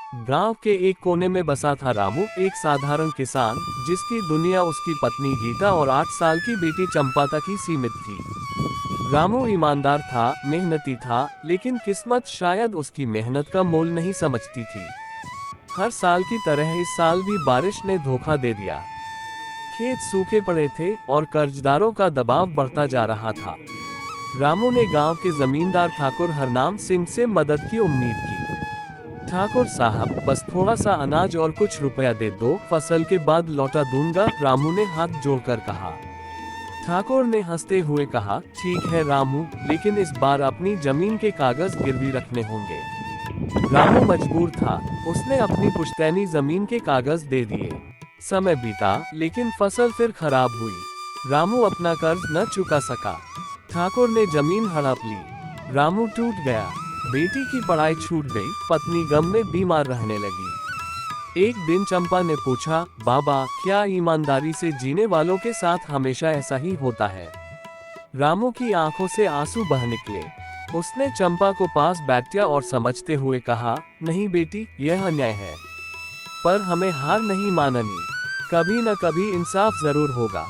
गांव के एक कोने में बसा था रामू, एक साधारण किसान जिसकी दुनिया उसकी पत्नी गीता और 8 साल की बेटी चंपा तक ही सीमित थी। रामू ईमानदार था, मेहनती था, लेकिन किस्मत शायद उसकी मेहनत का मोल नहीं समझती थी। हर साल की तरह इस साल भी बारिश ने धोखा दे दिया। खेत सूखे पड़े थे और कर्जदारों का दबाव बढ़ता जा रहा था। रामू ने गांव के जमींदार ठाकुर हरनाम सिंह से मदद की उम्मीद की। ठाकुर साहब, बस थोड़ा सा अनाज और कुछ रुपया दे दो, फसल के बाद लौटा दूंगा, रामू ने हाथ जोड़कर कहा। ठाकुर ने हंसते हुए कहा, ठीक है रामू, लेकिन इस बार अपनी जमीन के कागज गिरवी रखने होंगे। रामू मजबूर था, उसने अपनी पुश्तैनी जमीन के कागज दे दिए। समय बीता, लेकिन फसल फिर खराब हुई। रामू अपना कर्ज न चुका सका। ठाकुर ने जमीन हड़प ली। रामू टूट गया। बेटी की पढ़ाई छूट गई, पत्नी गम में बीमार रहने लगी। एक दिन चंपा ने पूछा, बाबा, क्या ईमानदारी से जीने वालों के साथ हमेशा ऐसा ही होता है? रामू की आंखों से आंसू बह निकले। उसने चंपा को पास बैठाया और समझते हुए कहा, नहीं बेटी, यह अन्याय है, पर हमें हार नहीं माननी। कभी न कभी इंसाफ जरूर होगा।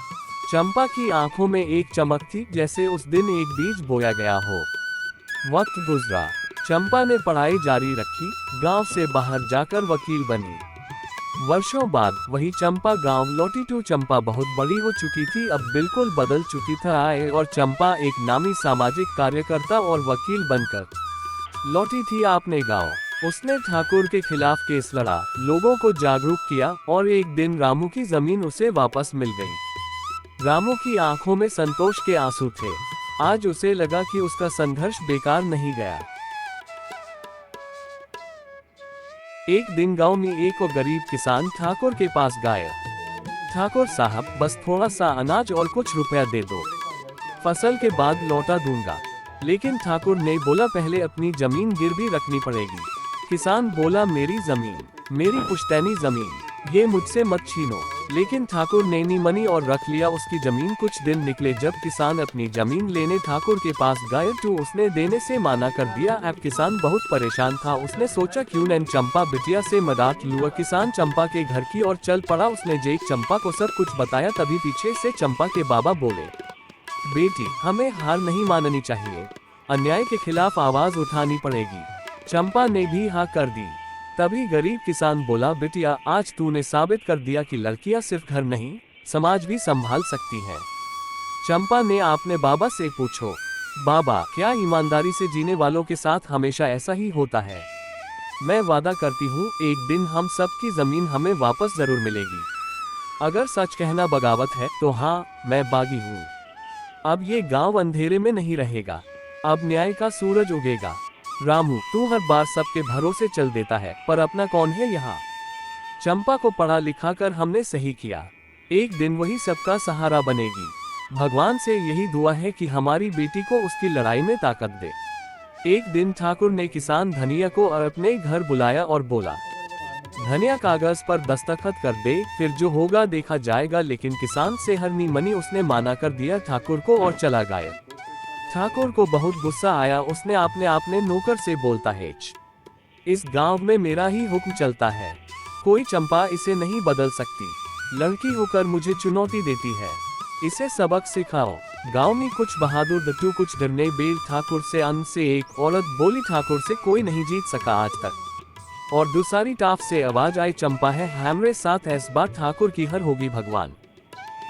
चंपा की आंखों में एक चमक थी, जैसे उस दिन एक बीज बोया गया हो। वक्त गुजरा। चंपा ने पढ़ाई जारी रखी, गांव से बाहर जाकर वकील बनी। वर्षों बाद वही चंपा गांव लौटी। तो चंपा बहुत बड़ी हो चुकी थी, अब बिल्कुल बदल चुकी थी और चंपा एक नामी सामाजिक कार्यकर्ता और वकील बनकर लौटी थी अपने गांव। उसने ठाकुर के खिलाफ केस लड़ा, लोगों को जागरूक किया और एक दिन रामू की जमीन उसे वापस मिल गई। रामू की आंखों में संतोष के आंसू थे। आज उसे लगा कि उसका संघर्ष बेकार नहीं गया। एक दिन गांव में एक गरीब किसान ठाकुर के पास गया। ठाकुर साहब, बस थोड़ा सा अनाज और कुछ रुपया दे दो, फसल के बाद लौटा दूंगा। लेकिन ठाकुर ने बोला, पहले अपनी जमीन गिरवी रखनी पड़ेगी। किसान बोला, मेरी जमीन, मेरी पुश्तैनी जमीन, ये मुझसे मत छीनो। लेकिन ठाकुर ने नी मनी और रख लिया उसकी जमीन। कुछ दिन निकले जब किसान अपनी जमीन लेने ठाकुर के पास गए तो उसने देने से माना कर दिया। अब किसान बहुत परेशान था। उसने सोचा, क्यों न चंपा बिटिया से मदद लूं। किसान चंपा के घर की ओर चल पड़ा। उसने जेक चंपा को सब कुछ बताया। तभी पीछे से चंपा के बाबा बोले, बेटी, हमें हार नहीं माननी चाहिए, अन्याय के खिलाफ आवाज उठानी पड़ेगी। चंपा ने भी हाँ कर दी। तभी गरीब किसान बोला, बिटिया, आज तूने साबित कर दिया कि लड़कियां सिर्फ घर नहीं, समाज भी संभाल सकती हैं। चंपा ने अपने बाबा से पूछो, बाबा, क्या ईमानदारी से जीने वालों के साथ हमेशा ऐसा ही होता है? मैं वादा करती हूँ, एक दिन हम सबकी जमीन हमें वापस जरूर मिलेगी। अगर सच कहना बगावत है तो हाँ, मैं बागी हूँ। अब ये गांव अंधेरे में नहीं रहेगा, अब न्याय का सूरज उगेगा। रामू, तू हर बार सबके भरोसे चल देता है, पर अपना कौन है यहाँ? चंपा को पढ़ा लिखा कर हमने सही किया, एक दिन वही सबका सहारा बनेगी। भगवान से यही दुआ है कि हमारी बेटी को उसकी लड़ाई में ताकत दे। एक दिन ठाकुर ने किसान धनिया को अपने घर बुलाया और बोला, धनिया कागज पर दस्तखत कर दे, फिर जो होगा देखा जाएगा। लेकिन किसान से हर नी मनी उसने माना कर दिया ठाकुर को और चला गया। ठाकुर को बहुत गुस्सा आया। उसने अपने नौकर से बोलता है, इस गांव में मेरा ही हुक्म चलता है, कोई चंपा इसे नहीं बदल सकती। लड़की होकर मुझे चुनौती देती है, इसे सबक सिखाओ। गांव में कुछ बहादुर दट्टू कुछ डरने बेल। ठाकुर से अन्न से एक औरत बोली, ठाकुर से कोई नहीं जीत सका आज तक। और दूसरी टाफ से आवाज आई, चंपा है हमारे साथ, इस बार ठाकुर की हर होगी भगवान।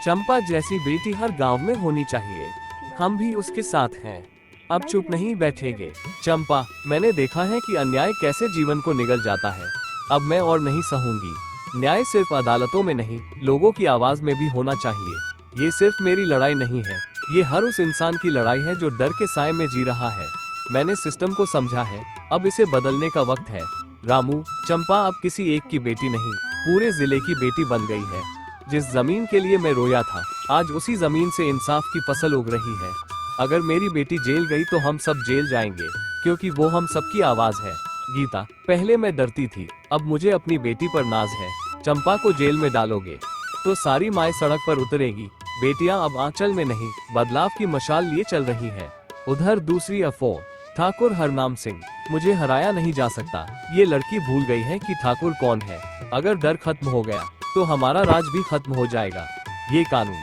चंपा जैसी बेटी हर गांव में होनी चाहिए, हम भी उसके साथ हैं। अब चुप नहीं बैठेंगे। चंपा, मैंने देखा है कि अन्याय कैसे जीवन को निगल जाता है, अब मैं और नहीं सहूंगी। न्याय सिर्फ अदालतों में नहीं, लोगों की आवाज में भी होना चाहिए। ये सिर्फ मेरी लड़ाई नहीं है, ये हर उस इंसान की लड़ाई है जो डर के साए में जी रहा है। मैंने सिस्टम को समझा है, अब इसे बदलने का वक्त है। रामू, चंपा अब किसी एक की बेटी नहीं, पूरे जिले की बेटी बन गई है। जिस जमीन के लिए मैं रोया था, आज उसी जमीन से इंसाफ की फसल उग रही है। अगर मेरी बेटी जेल गई तो हम सब जेल जाएंगे, क्योंकि वो हम सबकी आवाज है। गीता, पहले मैं डरती थी, अब मुझे अपनी बेटी पर नाज है। चंपा को जेल में डालोगे तो सारी माएं सड़क पर उतरेगी। बेटियां अब आंचल में नहीं, बदलाव की मशाल लिए चल रही हैं। उधर दूसरी अफवाह, ठाकुर हरनाम सिंह, मुझे हराया नहीं जा सकता। ये लड़की भूल गई है कि ठाकुर कौन है। अगर डर खत्म हो गया तो हमारा राज भी खत्म हो जाएगा। ये कानून,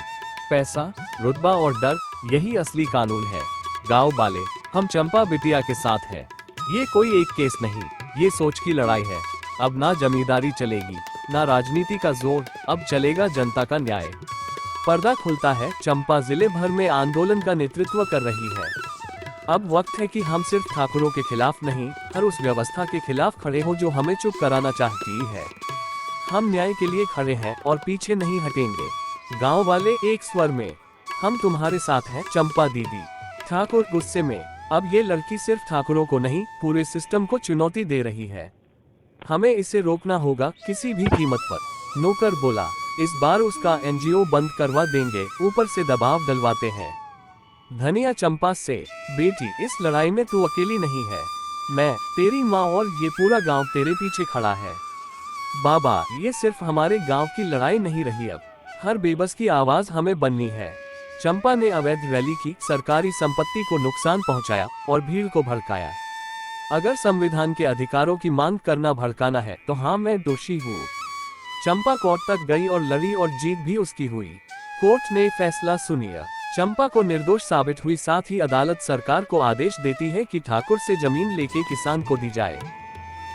पैसा, रुतबा और डर, यही असली कानून है। गांव वाले, हम चंपा बिटिया के साथ हैं। ये कोई एक केस नहीं, ये सोच की लड़ाई है। अब ना जमींदारी चलेगी, ना राजनीति का जोर, अब चलेगा जनता का न्याय। पर्दा खुलता है, चंपा जिले भर में आंदोलन का नेतृत्व कर रही है। अब वक्त है कि हम सिर्फ ठाकुरों के खिलाफ नहीं, हर उस व्यवस्था के खिलाफ खड़े हो जो हमें चुप कराना चाहती है। हम न्याय के लिए खड़े हैं और पीछे नहीं हटेंगे। गांव वाले एक स्वर में, हम तुम्हारे साथ हैं चंपा दीदी। ठाकुर गुस्से में, अब ये लड़की सिर्फ ठाकुरों को नहीं, पूरे सिस्टम को चुनौती दे रही है। हमें इसे रोकना होगा, किसी भी कीमत पर। नौकर बोला, इस बार उसका एनजीओ बंद करवा देंगे, ऊपर से दबाव डलवाते हैं। धनिया चंपा से, बेटी इस लड़ाई में तू अकेली नहीं है। मैं, तेरी माँ और ये पूरा गांव तेरे पीछे खड़ा है। बाबा, ये सिर्फ हमारे गांव की लड़ाई नहीं रही, अब हर बेबस की आवाज हमें बननी है। चंपा ने अवैध रैली की, सरकारी संपत्ति को नुकसान पहुंचाया और भीड़ को भड़काया। अगर संविधान के अधिकारों की मांग करना भड़काना है तो हाँ, मैं दोषी हूँ। चंपा कोर्ट तक गई और लड़ी और जीत भी उसकी हुई। कोर्ट ने फैसला सुनिया, चंपा को निर्दोष साबित हुई। साथ ही अदालत सरकार को आदेश देती है कि ठाकुर से जमीन लेके किसान को दी जाए।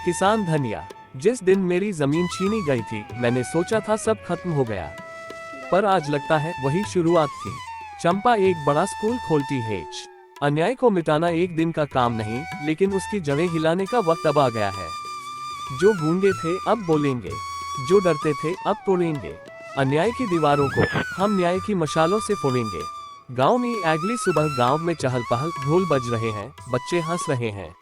किसान धनिया, जिस दिन मेरी जमीन छीनी गई थी, मैंने सोचा था सब खत्म हो गया, पर आज लगता है वही शुरुआत थी। चंपा एक बड़ा स्कूल खोलती है। अन्याय को मिटाना एक दिन का काम नहीं, लेकिन उसकी जड़ें हिलाने का वक्त अब आ गया है। जो गूंगे थे अब बोलेंगे, जो डरते थे अब तोड़ेंगे। अन्याय की दीवारों को हम न्याय की मशालों से फोड़ेंगे। गांव में अगली सुबह गांव में चहल पहल, ढोल बज रहे हैं, बच्चे हंस रहे हैं।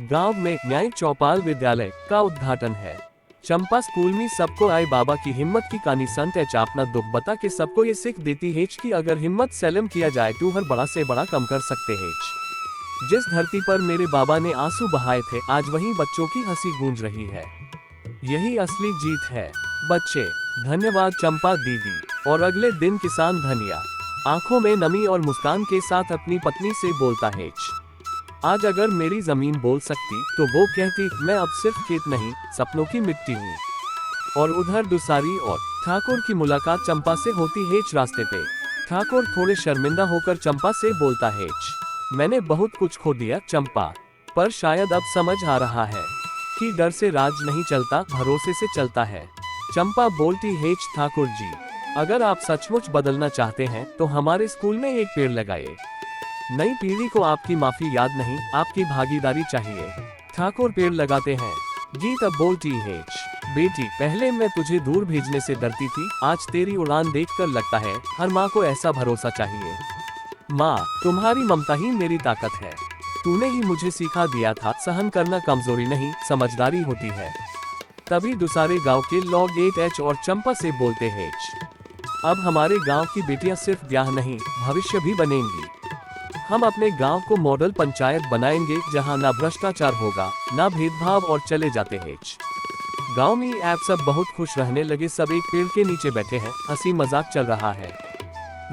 गांव में न्याय चौपाल विद्यालय का उद्घाटन है। चंपा स्कूल में सबको आए बाबा की हिम्मत की कहानी संत है। अपना दुख बता के सबको ये सीख देती है कि अगर हिम्मत सैलम किया जाए तो हर बड़ा से बड़ा कम कर सकते हैं। जिस धरती पर मेरे बाबा ने आंसू बहाए थे, आज वहीं बच्चों की हंसी गूंज रही है। यही असली जीत है। बच्चे, धन्यवाद चंपा दीदी। और अगले दिन किसान धनिया आंखों में नमी और मुस्कान के साथ अपनी पत्नी से बोलता है, आज अगर मेरी जमीन बोल सकती तो वो कहती, मैं अब सिर्फ खेत नहीं, सपनों की मिट्टी हूँ। और उधर दूसरी ओर ठाकुर की मुलाकात चंपा से होती है रास्ते पे। ठाकुर थोड़े शर्मिंदा होकर चंपा से बोलता है, मैंने बहुत कुछ खो दिया चंपा, पर शायद अब समझ आ रहा है कि डर से राज नहीं चलता, भरोसे से चलता है। चंपा बोलती है, ठाकुर जी, अगर आप सचमुच बदलना चाहते हैं तो हमारे स्कूल में एक पेड़ लगाइए। नई पीढ़ी को आपकी माफी याद नहीं, आपकी भागीदारी चाहिए। ठाकुर पेड़ लगाते हैं। गीता बोलती है, बेटी पहले मैं तुझे दूर भेजने से डरती थी, आज तेरी उड़ान देखकर लगता है हर माँ को ऐसा भरोसा चाहिए। माँ, तुम्हारी ममता ही मेरी ताकत है। तूने ही मुझे सिखा दिया था, सहन करना कमजोरी नहीं, समझदारी होती है। तभी दूसरे गांव के लोग 8H और चंपा से बोलते हैं, अब हमारे गांव की बेटियां सिर्फ ब्याह नहीं, भविष्य भी बनेंगी। हम अपने गांव को मॉडल पंचायत बनाएंगे, जहां ना भ्रष्टाचार होगा, ना भेदभाव, और चले जाते हैं। गांव में आप सब बहुत खुश रहने लगे। सब एक पेड़ के नीचे बैठे हैं, हंसी मजाक चल रहा है।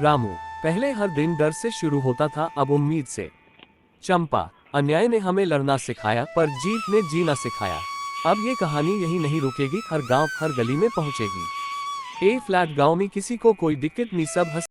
रामू, पहले हर दिन डर से शुरू होता था, अब उम्मीद से। चंपा, अन्याय ने हमें लड़ना सिखाया, पर जीत ने जीना सिखाया। अब ये कहानी यही नहीं रुकेगी, हर गांव हर गली में पहुंचेगी। ए फ्लैट गांव में किसी को कोई दिक्कत नहीं, सब हंस